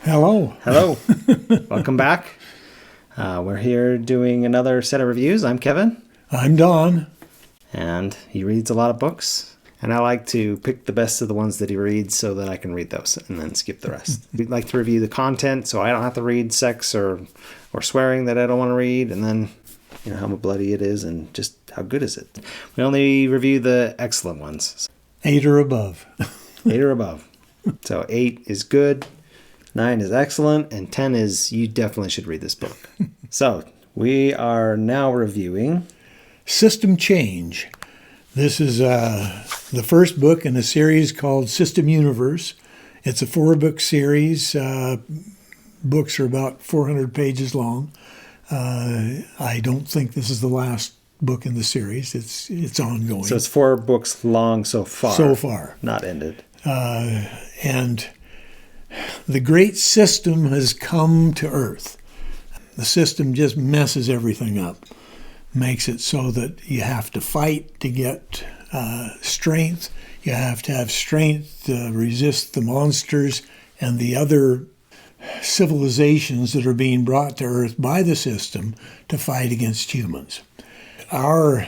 Hello. Hello. Welcome back. We're here doing another set of reviews. I'm Kevin. I'm Don. And he reads a lot of books. And I like to pick the best of the ones that he reads so that I can read those and then skip the rest. We like to review the content so I don't have to read sex or swearing that I don't want to read. And then, how bloody it is and just how good is it. We only review the excellent ones. 8 or above. 8 or above. So 8 is good. 9 is excellent, and 10 is you definitely should read this book. So, we are now reviewing System Change. This is the first book in a series called System Universe. It's a 4-book series. Books are about 400 pages long. I don't think this is the last book in the series. It's ongoing. So it's 4 books long so far. So far. Not ended. And the great system has come to Earth. The system just messes everything up, makes it so that you have to fight to get strength. You have to have strength to resist the monsters and the other civilizations that are being brought to Earth by the system to fight against humans. Our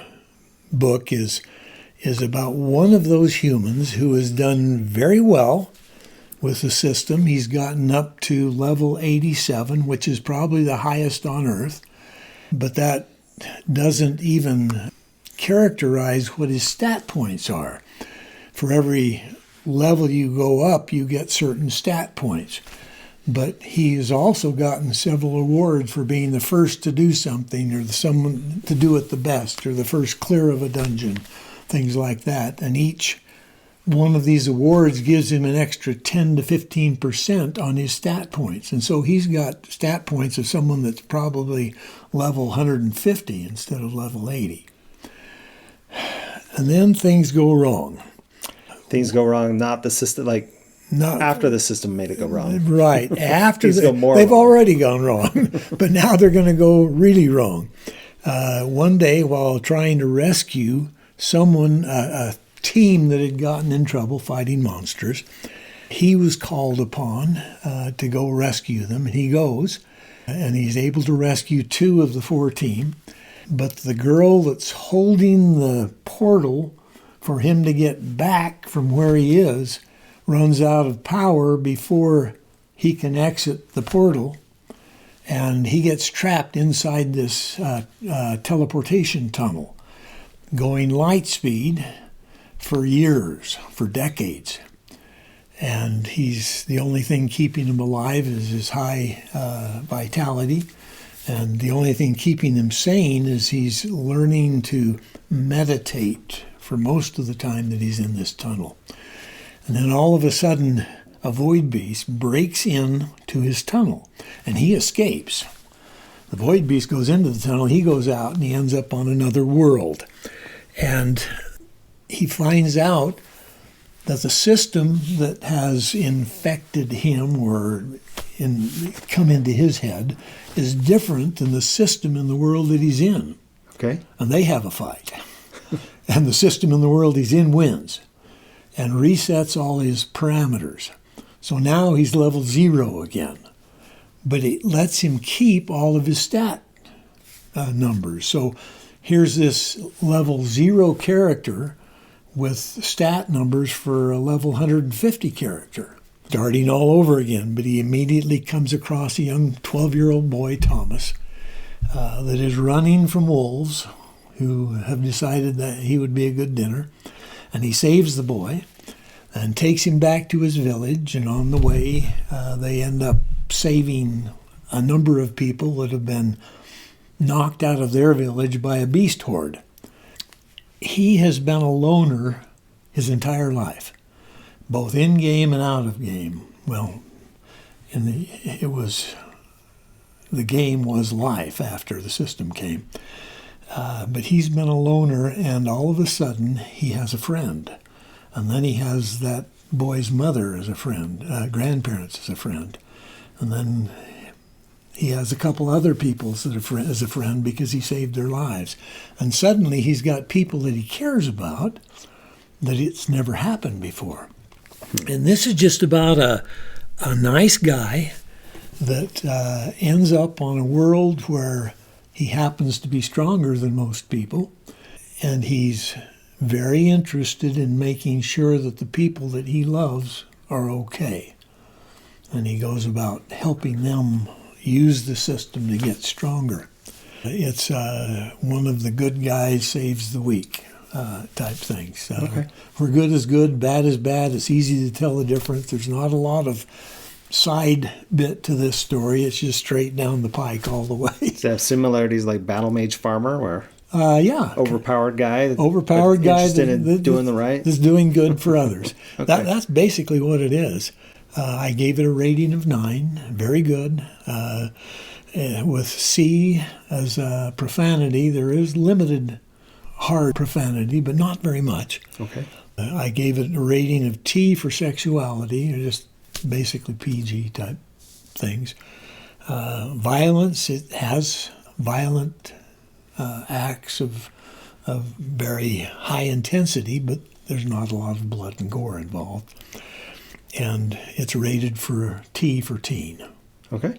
book is about one of those humans who has done very well with the system. He's gotten up to level 87, which is probably the highest on Earth, but that doesn't even characterize what his stat points are. For every level you go up, you get certain stat points. But he has also gotten several awards for being the first to do something, or someone to do it the best, or the first clear of a dungeon, things like that. And each one of these awards gives him an extra 10 to 15% on his stat points. And so he's got stat points of someone that's probably level 150 instead of level 80. And then things go wrong. Things go wrong, not the system, not after the system made it go wrong. Right. After they've wrong. Already gone wrong, but now they're going to go really wrong. One day, while trying to rescue someone, a team that had gotten in trouble fighting monsters, he was called upon to go rescue them, and he goes, and he's able to rescue 2 of the 4 team. But the girl that's holding the portal for him to get back from where he is runs out of power before he can exit the portal, and he gets trapped inside this teleportation tunnel, going light speed for years, for decades. And the only thing keeping him alive is his high vitality. And the only thing keeping him sane is he's learning to meditate for most of the time that he's in this tunnel. And then all of a sudden, a void beast breaks in to his tunnel, and he escapes. The void beast goes into the tunnel, he goes out, and he ends up on another world. And he finds out that the system that has infected him or come into his head is different than the system in the world that he's in. Okay. And they have a fight. And the system in the world he's in wins and resets all his parameters. So now he's level 0 again. But it lets him keep all of his stat numbers. So here's this level 0 character with stat numbers for a level 150 character, starting all over again. But he immediately comes across a young 12-year-old boy, Thomas, that is running from wolves who have decided that he would be a good dinner. And he saves the boy and takes him back to his village. And on the way, they end up saving a number of people that have been knocked out of their village by a beast horde. He has been a loner his entire life, both in-game and out of game. Well, the game was life after the system came. But he's been a loner, and all of a sudden he has a friend. And then he has that boy's mother as a friend, grandparents as a friend. And then he has a couple other people as a friend because he saved their lives. And suddenly he's got people that he cares about that it's never happened before. And this is just about a nice guy that ends up on a world where he happens to be stronger than most people, and he's very interested in making sure that the people that he loves are okay. And he goes about helping them use the system to get stronger. It's one of the good guys saves the weak type things. Okay. Where good is good, bad is bad, it's easy to tell the difference. There's not a lot of side bit to this story. It's just straight down the pike all the way. Does it have similarities like Battle Mage Farmer, where yeah. overpowered guy Interested in doing the right? Is doing good for others. Okay. That's basically what it is. I gave it a rating of 9. Very good. With C as profanity, there is limited hard profanity, but not very much. Okay. I gave it a rating of T for sexuality, or just basically PG type things. Violence, it has violent acts of very high intensity, but there's not a lot of blood and gore involved. And it's rated for T for teen. Okay.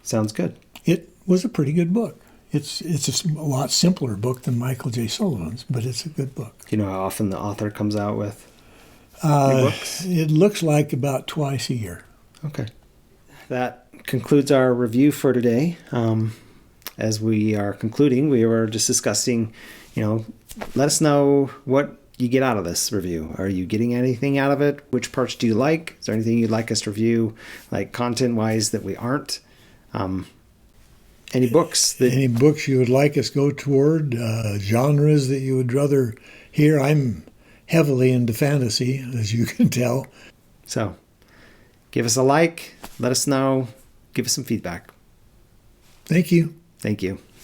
Sounds good. It was a pretty good book. It's a lot simpler book than Michael J. Sullivan's, but it's a good book. Do you know how often the author comes out with new books? It looks like about twice a year. Okay. That concludes our review for today. As we are concluding, we were just discussing, let us know what you get out of this review. Are you getting anything out of it? Which parts do you like? Is there anything you'd like us to review, like content-wise, that we aren't? Any books you would like us go toward, genres that you would rather hear? I'm heavily into fantasy, as you can tell. So give us a like, let us know, give us some feedback. Thank you. Thank you.